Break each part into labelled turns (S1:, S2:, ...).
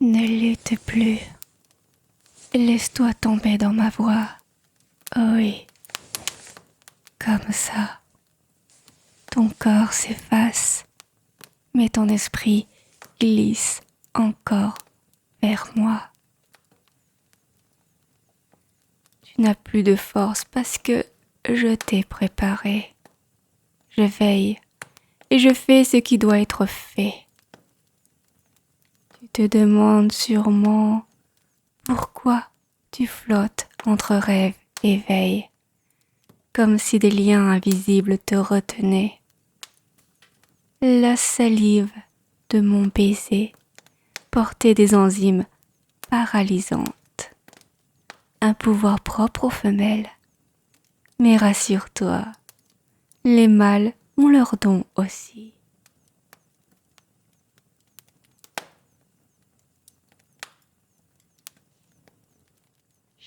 S1: Ne lutte plus. Laisse-toi tomber dans ma voix. Oui, comme ça. Ton corps s'efface, mais ton esprit glisse encore vers moi. Tu n'as plus de force parce que je t'ai préparé. Je veille et je fais ce qui doit être fait. Tu te demandes sûrement pourquoi tu flottes entre rêve et veille, comme si des liens invisibles te retenaient. La salive de mon baiser portait des enzymes paralysantes, un pouvoir propre aux femelles. Mais rassure-toi, les mâles ont leur don aussi.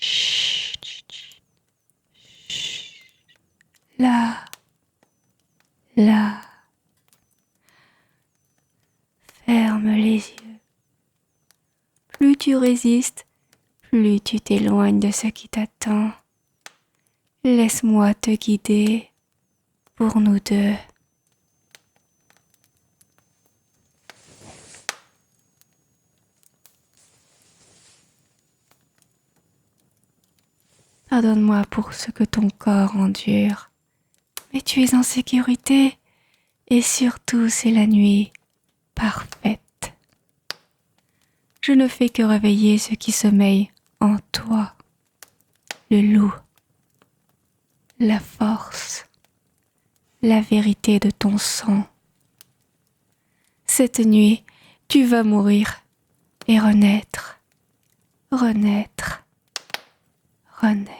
S1: Chut, chut, chut. Là, là, ferme les yeux. Plus tu résistes, plus tu t'éloignes de ce qui t'attend. Laisse-moi te guider pour nous deux. Pardonne-moi pour ce que ton corps endure, mais tu es en sécurité et surtout c'est la nuit parfaite. Je ne fais que réveiller ce qui sommeille en toi, le loup, la force, la vérité de ton sang. Cette nuit, tu vas mourir et renaître, renaître, renaître.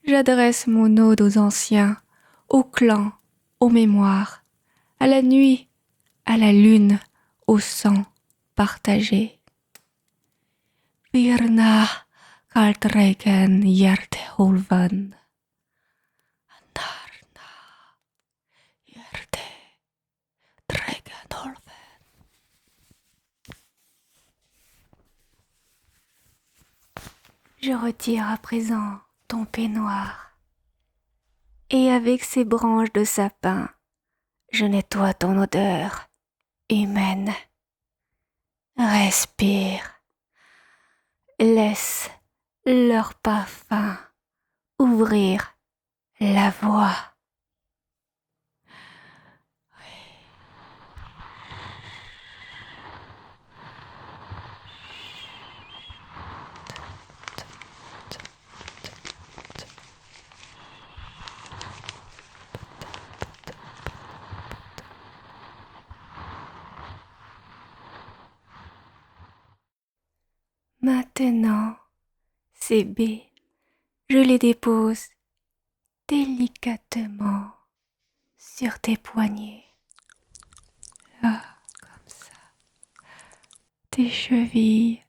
S1: J'adresse mon ode aux anciens, aux clans, aux mémoires, à la nuit, à la lune, au sang partagé. Virna kaltregen hjertehulven, andarna hjertetregenholven. Je retire à présent ton peignoir, et avec ces branches de sapin, je nettoie ton odeur humaine. Respire, laisse leur parfum ouvrir la voie. Maintenant, ces baies, je les dépose délicatement sur tes poignets. Là, comme ça. Tes chevilles.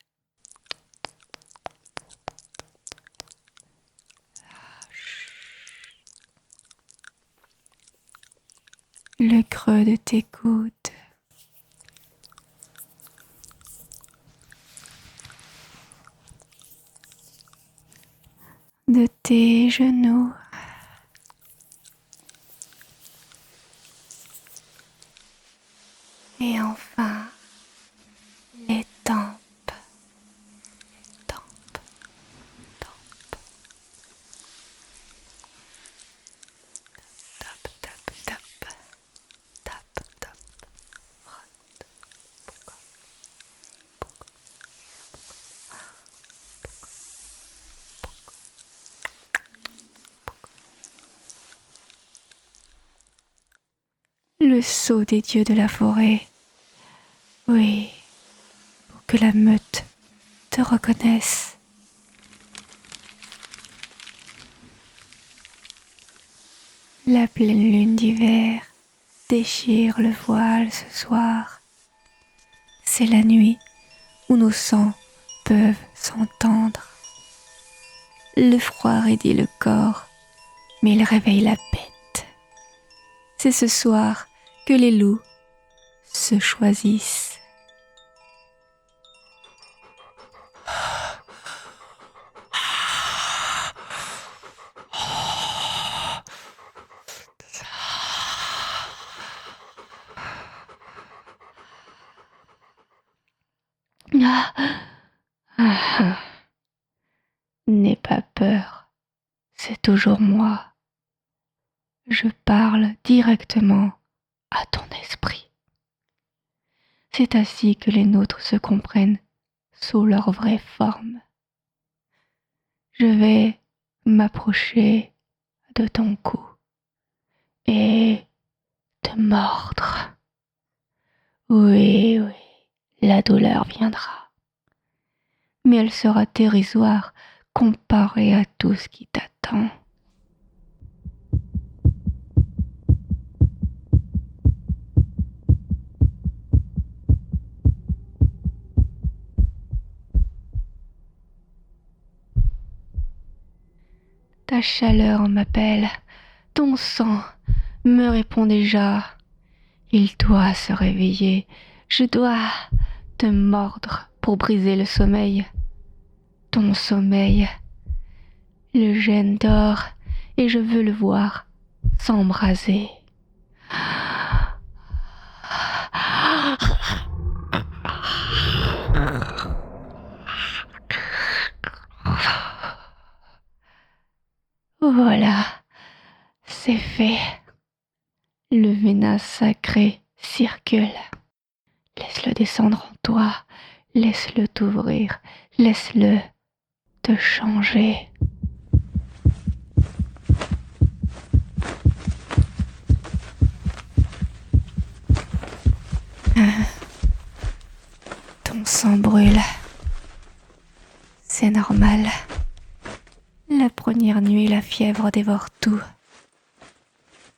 S1: Le creux de tes coudes. De tes genoux. Et enfin, les tempes, tempes, tempes. Tap, tap, tap, tap, tap. Frotte. Le sceau des dieux de la forêt. Oui, pour que la meute te reconnaisse. La pleine lune d'hiver déchire le voile ce soir. C'est la nuit où nos sangs peuvent s'entendre. Le froid raidit le corps, mais il réveille la bête. C'est ce soir que les loups se choisissent. Ah, ah. N'aie pas peur, c'est toujours moi. Je parle directement à ton esprit. C'est ainsi que les nôtres se comprennent sous leur vraie forme. Je vais m'approcher de ton cou et te mordre. Oui, oui, la douleur viendra, mais elle sera dérisoire comparée à tout ce qui t'attend. Ta chaleur m'appelle, ton sang me répond déjà. Il doit se réveiller, je dois te mordre pour briser le sommeil. Ton sommeil, le gène dort et je veux le voir s'embraser. Voilà, c'est fait. Le venin sacré circule. Laisse-le descendre en toi, laisse-le t'ouvrir, laisse-le te changer. Ton sang brûle. C'est normal. La première nuit, la fièvre dévore tout.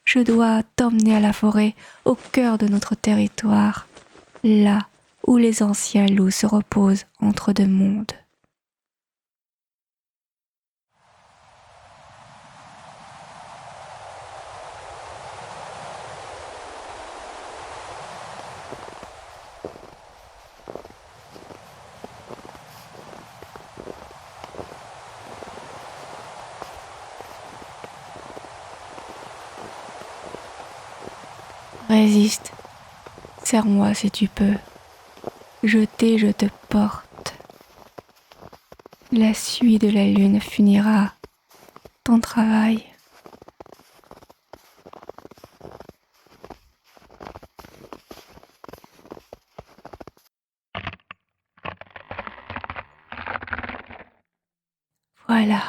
S1: Je dois t'emmener à la forêt, au cœur de notre territoire, là où les anciens loups se reposent entre deux mondes. Résiste, serre-moi si tu peux. Je te porte. La suie de la lune finira ton travail. Voilà.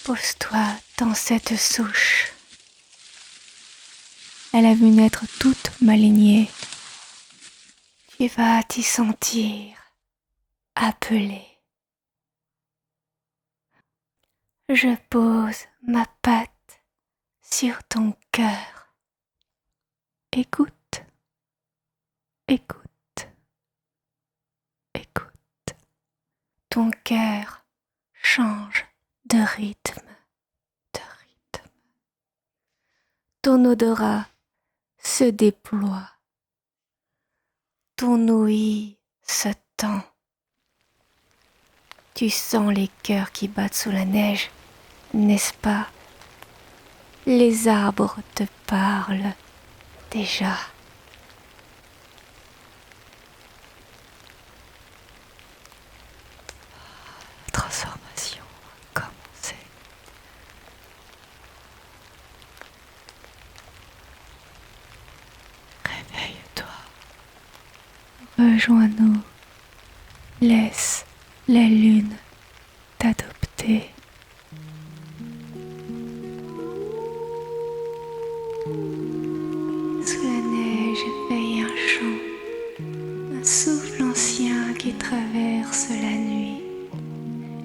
S1: Pose-toi dans cette souche. Elle a vu naître toute ma lignée. Tu vas t'y sentir appelé. Je pose ma patte sur ton cœur. Écoute, écoute, écoute. Ton cœur change de rythme, de rythme. Ton odorat se déploie. Ton ouïe se tend. Tu sens les cœurs qui battent sous la neige, n'est-ce pas? Les arbres te parlent déjà. La transformation a commencé. Réveille-toi. Rejoins-nous. Laisse la lune t'adopter. Sous la neige veille un chant, un souffle ancien qui traverse la nuit.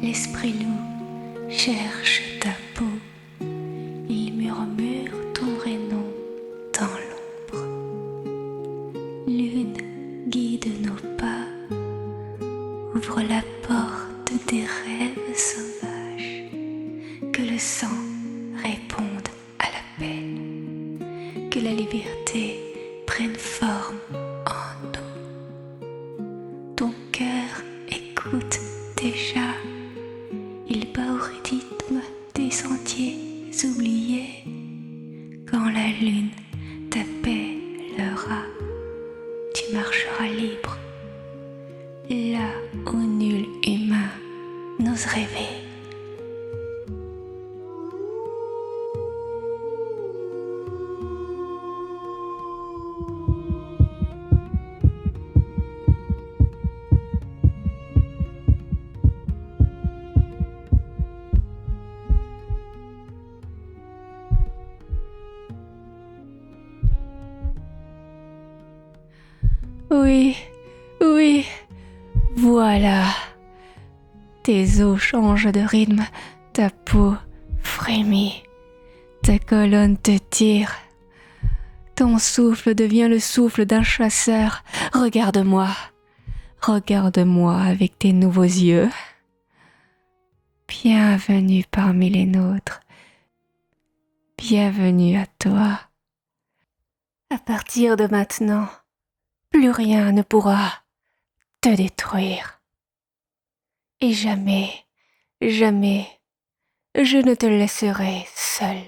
S1: L'esprit loup cherche ta peau, que la liberté prenne forme en nous. Ton cœur écoute déjà, il bat au rythme des sentiers oubliés. Quand la lune t'appellera, tu marcheras libre, là où nul humain n'ose rêver. Oui, oui, voilà. Tes os changent de rythme, ta peau frémit, ta colonne te tire. Ton souffle devient le souffle d'un chasseur. Regarde-moi, regarde-moi avec tes nouveaux yeux. Bienvenue parmi les nôtres. Bienvenue à toi. À partir de maintenant, plus rien ne pourra te détruire. Et jamais, jamais, je ne te laisserai seul.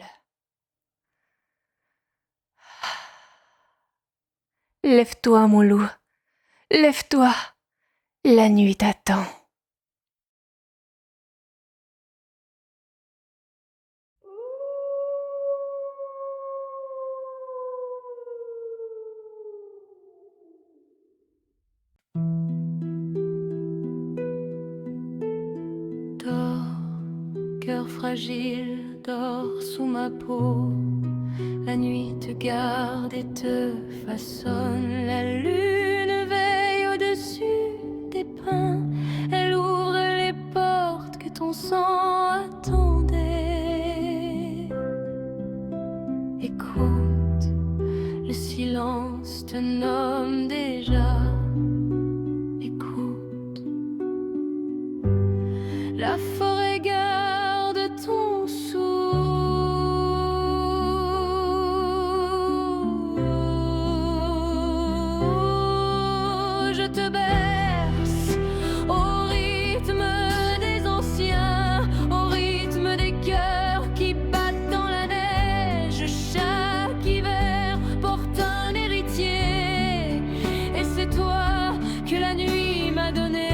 S1: Lève-toi, mon loup, lève-toi, la nuit t'attend.
S2: Dors, cœur fragile, dors sous ma peau. La nuit te garde et te façonne. La lune veille au-dessus des pins. Elle ouvre les portes que ton sang attendait. Écoute, le silence te nomme déjà. Écoute, la forêt garde ton souffle. Je te berce au rythme des anciens, au rythme des cœurs qui battent dans la neige. Chaque hiver porte un héritier, et c'est toi que la nuit m'a donné.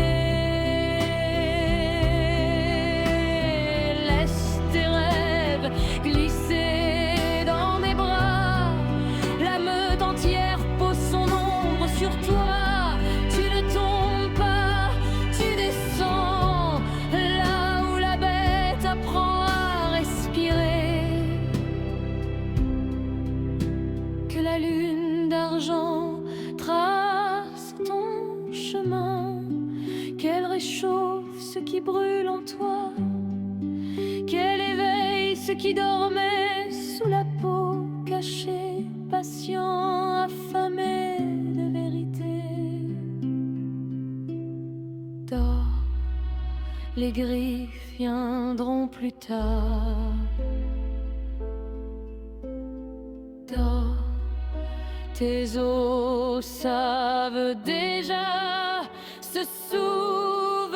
S2: Laisse tes rêves glisser dans mes bras. La meute entière pose son ombre sur toi. Tu ne tombes pas, tu descends là où la bête apprend à respirer. Que la lune d'argent trace ton chemin, qu'elle réchauffe ce qui brûle en toi, qu'elle éveille ce qui dormait sous la peau, caché, patient, affamé de vérité. Dors, les griffes viendront plus tard. Dors, tes os savent déjà se sous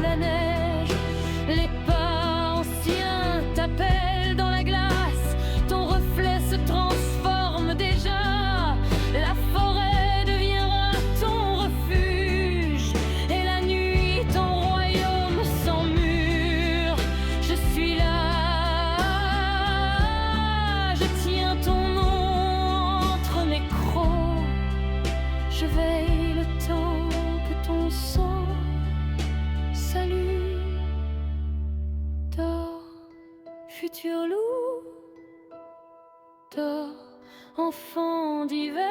S2: la neige, les pas anciens t'appellent dans la glace. Ton reflet se transforme déjà. La forêt deviendra ton refuge, et la nuit ton royaume sans mur. Je suis là, je tiens ton nom entre mes crocs. Je veille le temps que ton sang salue. Dors, futur loup, dors, enfant d'hiver.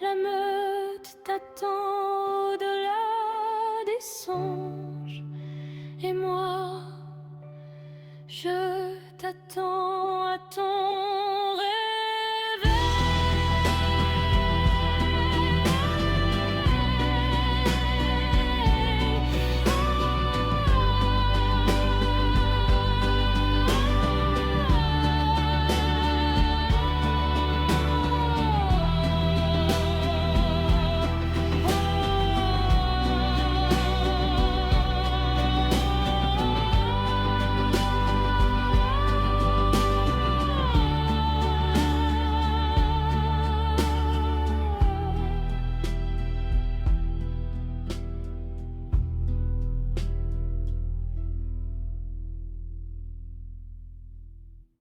S2: La meute t'attend au-delà des songes, et moi, je Je t'attends à ton